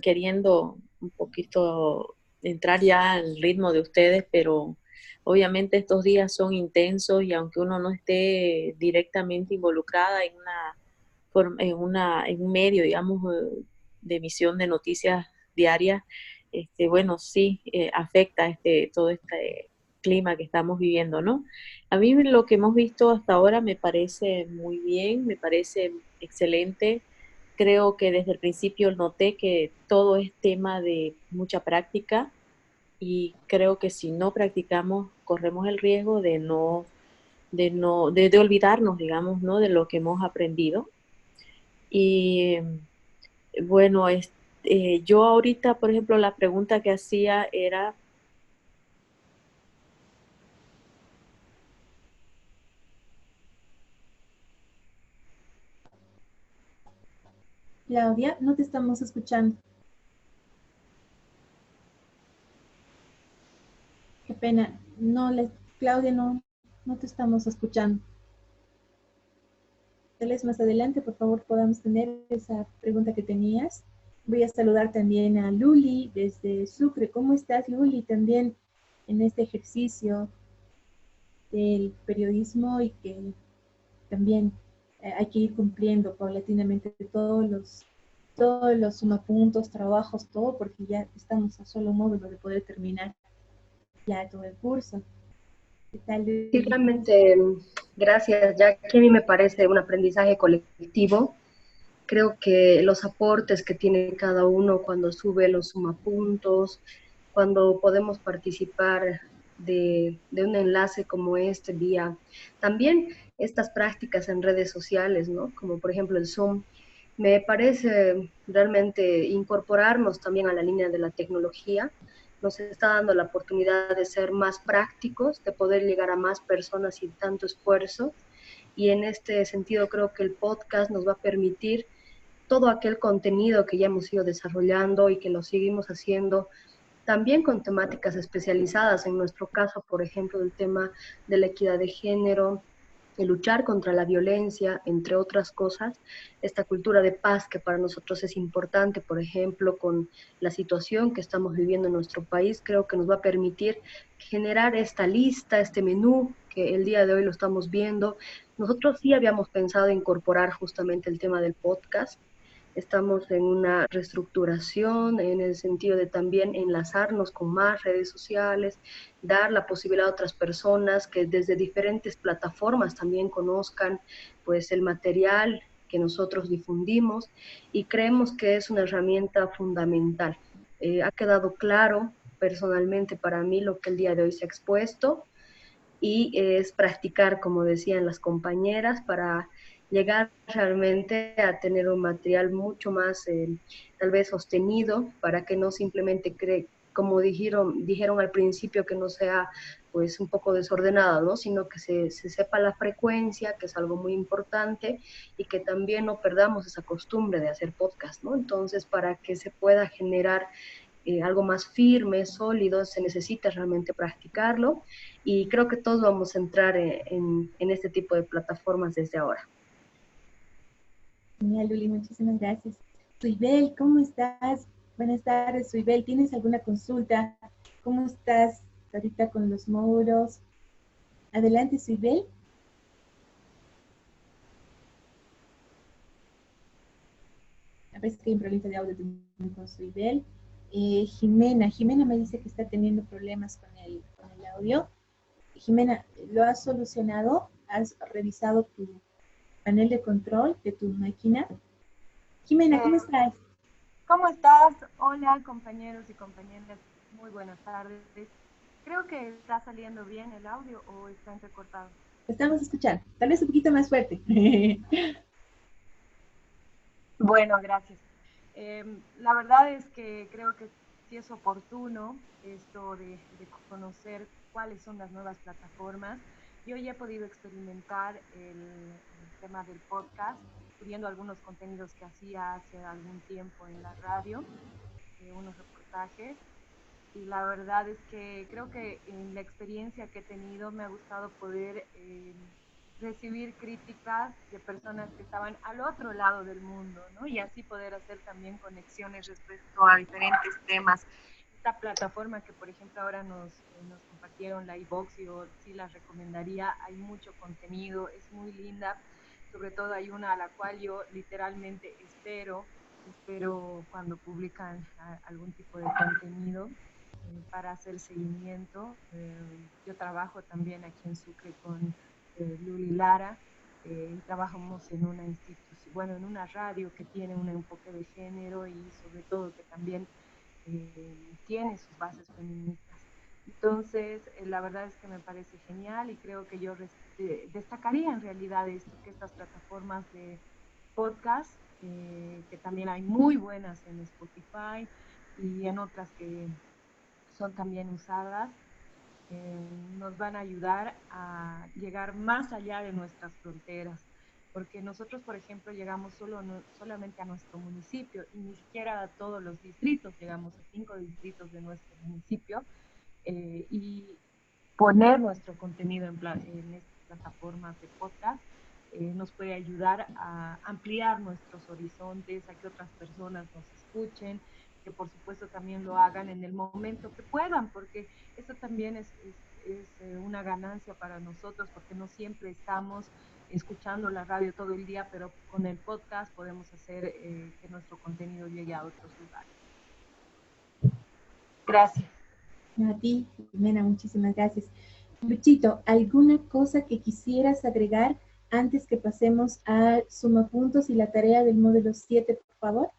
queriendo un poquito entrar ya al ritmo de ustedes, pero obviamente estos días son intensos y aunque uno no esté directamente involucrada en un medio, digamos, de emisión de noticias diarias, bueno, sí, afecta todo este clima que estamos viviendo, ¿no? A mí lo que hemos visto hasta ahora me parece muy bien, me parece excelente. Creo que desde el principio noté que todo es tema de mucha práctica y creo que si no practicamos corremos el riesgo de olvidarnos, digamos, ¿no? De lo que hemos aprendido. Y bueno, yo ahorita, por ejemplo, la pregunta que hacía era, Claudia, no te estamos escuchando. Qué pena. Claudia, no te estamos escuchando. Tal vez más adelante, por favor, podamos tener esa pregunta que tenías. Voy a saludar también a Luli desde Sucre. ¿Cómo estás, Luli? También en este ejercicio del periodismo y que también hay que ir cumpliendo paulatinamente todos los sumapuntos, trabajos, todo, porque ya estamos a solo módulo de poder terminar ya todo el curso. ¿Qué tal, Luli? Sí, realmente, gracias, ya que a mí me parece un aprendizaje colectivo. Creo que los aportes que tiene cada uno cuando sube los sumapuntos, cuando podemos participar de un enlace como este día, también estas prácticas en redes sociales, ¿no? Como por ejemplo el Zoom, me parece realmente incorporarnos también a la línea de la tecnología. Nos está dando la oportunidad de ser más prácticos, de poder llegar a más personas sin tanto esfuerzo. Y en este sentido creo que el podcast nos va a permitir todo aquel contenido que ya hemos ido desarrollando y que lo seguimos haciendo, también con temáticas especializadas, en nuestro caso, por ejemplo, el tema de la equidad de género, el luchar contra la violencia, entre otras cosas, esta cultura de paz que para nosotros es importante, por ejemplo, con la situación que estamos viviendo en nuestro país, creo que nos va a permitir generar esta lista, este menú que el día de hoy lo estamos viendo. Nosotros sí habíamos pensado incorporar justamente el tema del podcast. Estamos en una reestructuración en el sentido de también enlazarnos con más redes sociales, dar la posibilidad a otras personas que desde diferentes plataformas también conozcan pues el material que nosotros difundimos y creemos que es una herramienta fundamental. Ha quedado claro personalmente para mí lo que el día de hoy se ha expuesto y es practicar, como decían las compañeras, para llegar realmente a tener un material mucho más tal vez sostenido, para que no simplemente como dijeron al principio, que no sea pues un poco desordenado, ¿no? Sino que se sepa la frecuencia, que es algo muy importante, y que también no perdamos esa costumbre de hacer podcast, ¿no? Entonces, para que se pueda generar algo más firme, sólido, se necesita realmente practicarlo y creo que todos vamos a entrar en este tipo de plataformas desde ahora. Genial, Luli, muchísimas gracias. Suibel, ¿cómo estás? Buenas tardes, Suibel. ¿Tienes alguna consulta? ¿Cómo estás ahorita con los módulos? Adelante, Suibel. A veces que hay un problema de audio con Suibel. Jimena me dice que está teniendo problemas con el audio. Jimena, ¿lo has solucionado? ¿Has revisado tu panel de control de tu máquina? Jimena, ¿cómo estás? ¿Cómo estás? Hola, compañeros y compañeras. Muy buenas tardes. Creo que está saliendo bien el audio o está entrecortado. Estamos escuchando. Tal vez un poquito más fuerte. Bueno, gracias. La verdad es que creo que sí es oportuno esto de conocer cuáles son las nuevas plataformas. yo ya he podido experimentar el tema del podcast, subiendo algunos contenidos que hacía hace algún tiempo en la radio, unos reportajes, y la verdad es que creo que en la experiencia que he tenido me ha gustado poder recibir críticas de personas que estaban al otro lado del mundo, ¿no? Y así poder hacer también conexiones respecto a diferentes temas. Esta plataforma que, por ejemplo, ahora nos compartieron, la iVox, yo sí la recomendaría, hay mucho contenido, es muy linda, sobre todo hay una a la cual yo literalmente espero cuando publican algún tipo de contenido para hacer seguimiento. Yo trabajo también aquí en Sucre con Luli Lara, y trabajamos en una institución, bueno, en una radio que tiene un enfoque de género y sobre todo que también tiene sus bases feministas. Entonces, la verdad es que me parece genial y creo que yo destacaría en realidad esto, que estas plataformas de podcast, que también hay muy buenas en Spotify y en otras que son también usadas, nos van a ayudar a llegar más allá de nuestras fronteras, porque nosotros, por ejemplo, llegamos solamente a nuestro municipio y ni siquiera a todos los distritos, llegamos a 5 distritos de nuestro municipio, y poner nuestro contenido en estas plataformas de podcast nos puede ayudar a ampliar nuestros horizontes, a que otras personas nos escuchen, que por supuesto también lo hagan en el momento que puedan, porque eso también es una ganancia para nosotros, porque no siempre estamos escuchando la radio todo el día, pero con el podcast podemos hacer que nuestro contenido llegue a otros lugares. Gracias. A ti, Jimena, muchísimas gracias. Luchito, ¿alguna cosa que quisieras agregar antes que pasemos a sumapuntos y la tarea del módulo 7, por favor?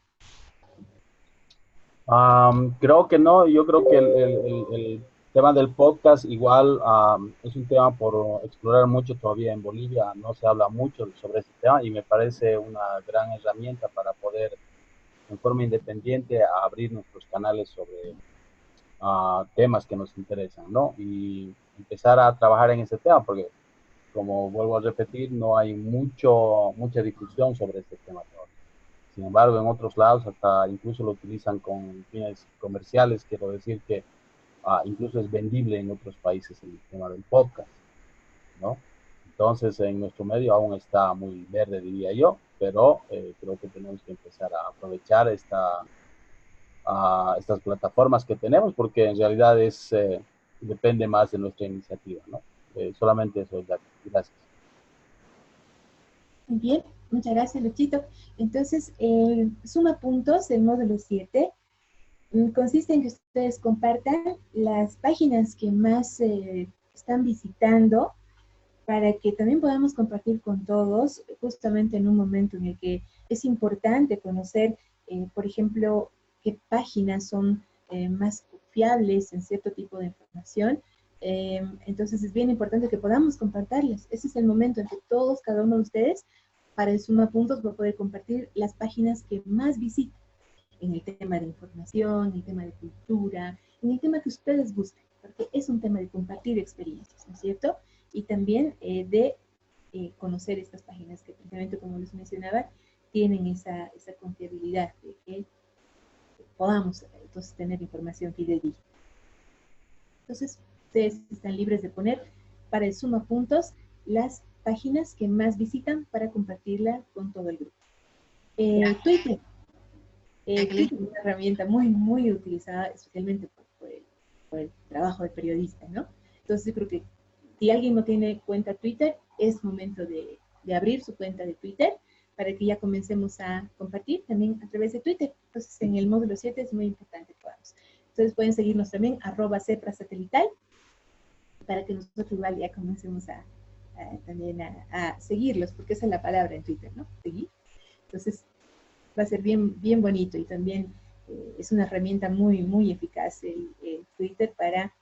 Creo que no, yo creo que el tema del podcast igual es un tema por explorar mucho todavía en Bolivia, no se habla mucho sobre este tema y me parece una gran herramienta para poder en forma independiente abrir nuestros canales sobre temas que nos interesan, ¿no? Y empezar a trabajar en ese tema, porque como vuelvo a repetir, no hay mucha difusión sobre este tema todavía. Sin embargo, en otros lados hasta incluso lo utilizan con fines comerciales, quiero decir que incluso es vendible en otros países el tema del podcast, ¿no? Entonces, en nuestro medio aún está muy verde, diría yo, pero creo que tenemos que empezar a aprovechar estas plataformas que tenemos, porque en realidad depende más de nuestra iniciativa, ¿no? Solamente eso, gracias. Muy bien, muchas gracias, Luchito. Entonces, suma puntos del módulo 7 consiste en que ustedes compartan las páginas que más están visitando para que también podamos compartir con todos, justamente en un momento en el que es importante conocer, por ejemplo, qué páginas son más fiables en cierto tipo de información. Entonces es bien importante que podamos compartirlas. Ese es el momento en que todos, cada uno de ustedes, para el suma puntos va a poder compartir las páginas que más visitan en el tema de información, en el tema de cultura, en el tema que ustedes busquen, porque es un tema de compartir experiencias, ¿no es cierto? Y también de conocer estas páginas que precisamente, como les mencionaba, tienen esa confiabilidad de que podamos entonces tener información fidedigna. Entonces, ustedes están libres de poner para el suma puntos las páginas que más visitan para compartirla con todo el grupo. Twitter. Twitter es una herramienta muy utilizada, especialmente por el trabajo de periodista, ¿no? Entonces yo creo que si alguien no tiene cuenta Twitter, es momento de abrir su cuenta de Twitter para que ya comencemos a compartir también a través de Twitter. Entonces en el módulo 7 es muy importante que podamos. Entonces pueden seguirnos también, @ceprasatelital, para que nosotros igual ya comencemos también a seguirlos, porque esa es la palabra en Twitter, ¿no? Seguir. Entonces va a ser bien bonito y también es una herramienta muy eficaz el Twitter para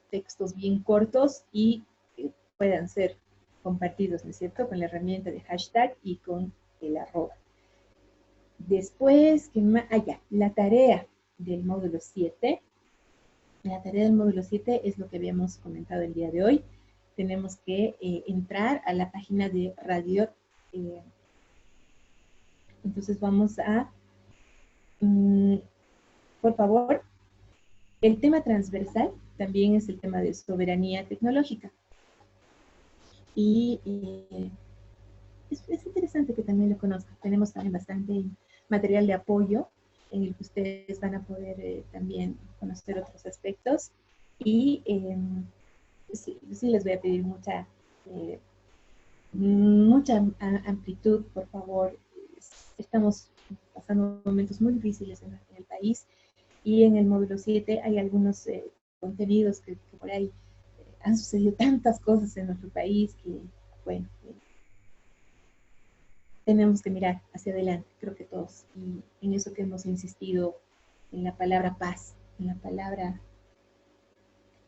textos bien cortos y que puedan ser compartidos, ¿no es cierto?, con la herramienta de hashtag y con el @. Después, la tarea del módulo 7. La tarea del módulo 7 es lo que habíamos comentado el día de hoy. tenemos que entrar a la página de radio. Entonces vamos a, por favor, el tema transversal también es el tema de soberanía tecnológica. Y es interesante que también lo conozcan. Tenemos también bastante material de apoyo en el que ustedes van a poder también conocer otros aspectos. Y sí les voy a pedir mucha amplitud, por favor. Estamos pasando momentos muy difíciles en el país, y en el módulo 7 hay algunos contenidos que por ahí han sucedido tantas cosas en nuestro país que, bueno, tenemos que mirar hacia adelante, creo que todos, y en eso que hemos insistido, en la palabra paz, en la palabra,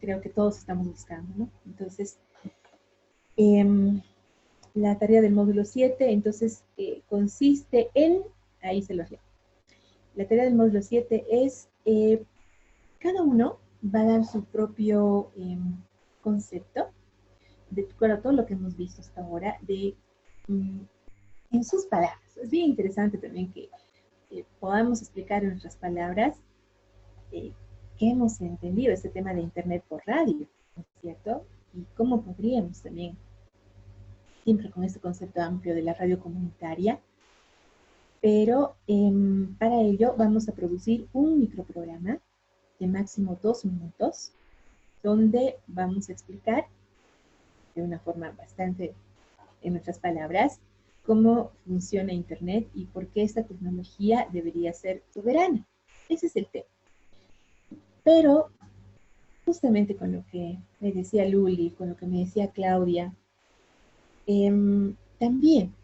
creo que todos estamos buscando, ¿no? Entonces, la tarea del módulo 7, entonces, consiste en, ahí se los leo. La tarea del módulo 7 es, cada uno va a dar su propio concepto, de todo lo que hemos visto hasta ahora, en sus palabras. Es bien interesante también que podamos explicar en nuestras palabras qué hemos entendido este tema de Internet por radio, ¿no es cierto? Y cómo podríamos también, siempre con este concepto amplio de la radio comunitaria, pero para ello vamos a producir un microprograma de máximo 2 minutos, donde vamos a explicar de una forma bastante, en nuestras palabras, cómo funciona Internet y por qué esta tecnología debería ser soberana. Ese es el tema. Pero, justamente con lo que me decía Luli, con lo que me decía Claudia, también,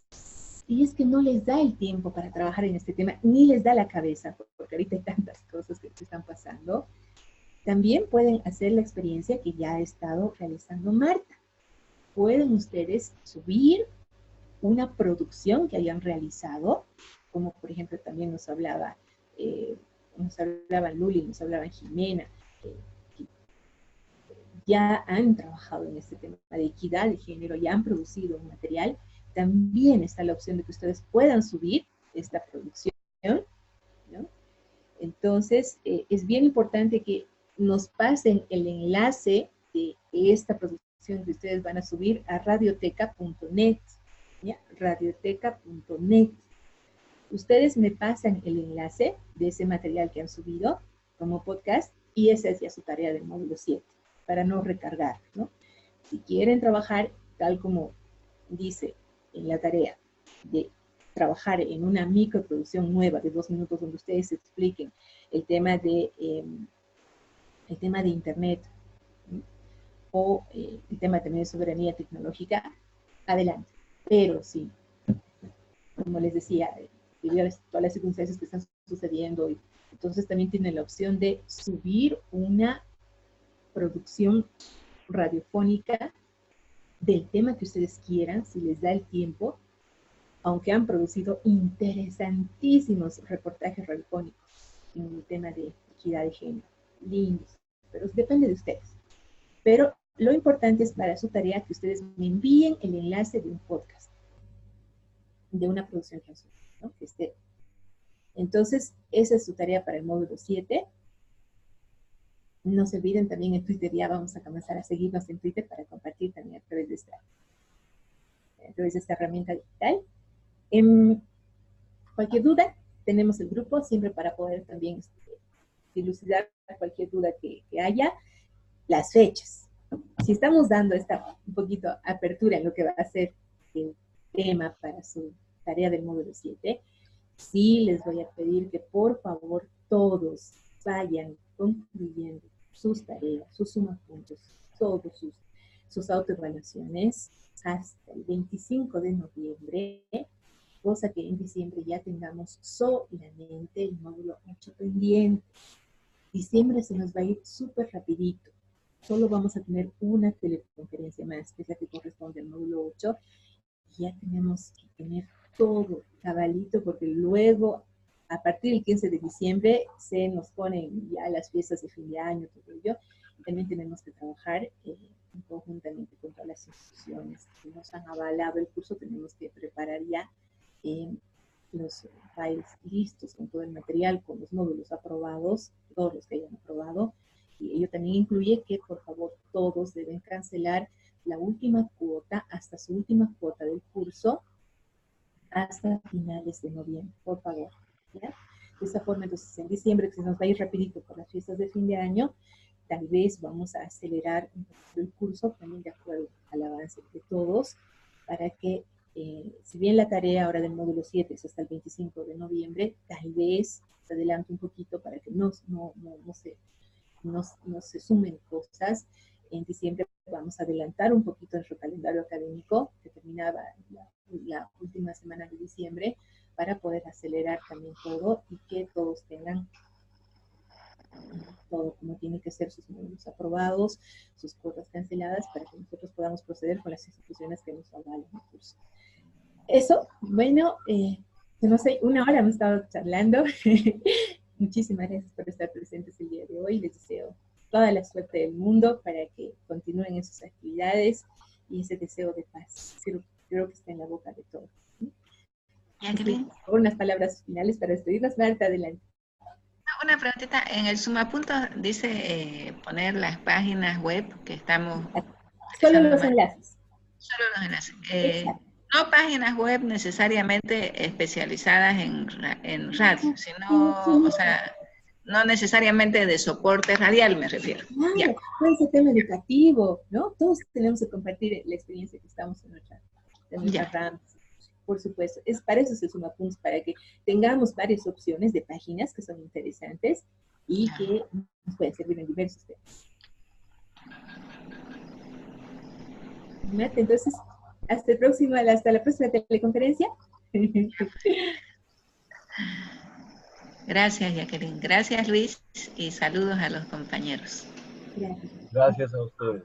si es que no les da el tiempo para trabajar en este tema, ni les da la cabeza, porque ahorita hay tantas cosas que están pasando, también pueden hacer la experiencia que ya ha estado realizando Marta. Pueden ustedes subir una producción que hayan realizado, como por ejemplo también nos hablaba Luli, nos hablaba Jimena, que ya han trabajado en este tema de equidad de género, ya han producido un material. También está la opción de que ustedes puedan subir esta producción, ¿no? Entonces, es bien importante que nos pasen el enlace de esta producción que ustedes van a subir a radioteca.net, ¿ya? Radioteca.net. Ustedes me pasan el enlace de ese material que han subido como podcast, y esa es ya su tarea del módulo 7, para no recargar, ¿no? Si quieren trabajar, tal como dice en la tarea, de trabajar en una microproducción nueva de 2 minutos donde ustedes expliquen el tema de Internet, ¿sí? O el tema también de soberanía tecnológica, adelante. Pero sí, como les decía, debido a todas las circunstancias que están sucediendo, entonces también tienen la opción de subir una producción radiofónica del tema que ustedes quieran, si les da el tiempo, aunque han producido interesantísimos reportajes radiofónicos en el tema de equidad de género, lindos, pero depende de ustedes. Pero lo importante es para su tarea que ustedes me envíen el enlace de un podcast, de una producción radiofónica, ¿no? Que esté. Entonces, esa es su tarea para el módulo 7. No se olviden también en Twitter, ya vamos a comenzar a seguirnos en Twitter para compartir también a través de esta herramienta digital. Cualquier duda, tenemos el grupo siempre para poder también dilucidar cualquier duda que haya. Las fechas. Si estamos dando un poquito apertura en lo que va a ser el tema para su tarea del módulo 7, sí les voy a pedir que por favor todos vayan concluyendo sus tareas, sus sumapuntos, todos sus autoevaluaciones hasta el 25 de noviembre, cosa que en diciembre ya tengamos solamente el módulo 8 pendiente. Diciembre se nos va a ir súper rapidito. Solo vamos a tener una teleconferencia más, que es la que corresponde al módulo 8, y ya tenemos que tener todo cabalito, porque luego, a partir del 15 de diciembre, se nos ponen ya las fiestas de fin de año, todo ello, también tenemos que trabajar conjuntamente con todas las instituciones que nos han avalado el curso. Tenemos que preparar ya los files listos con todo el material, con los módulos aprobados, todos los que hayan aprobado. Y ello también incluye que, por favor, todos deben cancelar la última cuota, hasta su última cuota del curso, hasta finales de noviembre, por favor. ¿Ya? De esta forma, entonces, en diciembre, que se nos va a ir rapidito por las fiestas de fin de año, tal vez vamos a acelerar un poquito el curso, también de acuerdo al avance de todos, para que, si bien la tarea ahora del módulo 7 es hasta el 25 de noviembre, tal vez se adelante un poquito para que no se sumen cosas. En diciembre vamos a adelantar un poquito nuestro calendario académico, que terminaba la última semana de diciembre, para poder acelerar también todo y que todos tengan todo como tiene que ser, sus módulos aprobados, sus cuotas canceladas, para que nosotros podamos proceder con las instituciones que nos avalen el curso. Eso, bueno, no sé, una hora hemos estado charlando. Muchísimas gracias por estar presentes el día de hoy. Les deseo toda la suerte del mundo para que continúen en sus actividades y ese deseo de paz. Creo que está en la boca de todos. Jacqueline. Por favor, unas palabras finales para despedirnos. Marta, adelante. Una preguntita, en el sumapunto dice poner las páginas web que estamos... Solo los enlaces. Solo los enlaces. No páginas web necesariamente especializadas en radio, sino, o sea, no necesariamente de soporte radial, me refiero. Claro, puede ser tema educativo, ¿no? Todos tenemos que compartir la experiencia que estamos en nuestra RAM. Por supuesto, para eso se suma puntos, para que tengamos varias opciones de páginas que son interesantes y que nos pueden servir en diversos temas. Entonces, hasta la próxima teleconferencia. Gracias, Jacqueline. Gracias, Luis, y saludos a los compañeros. Gracias. Gracias a ustedes.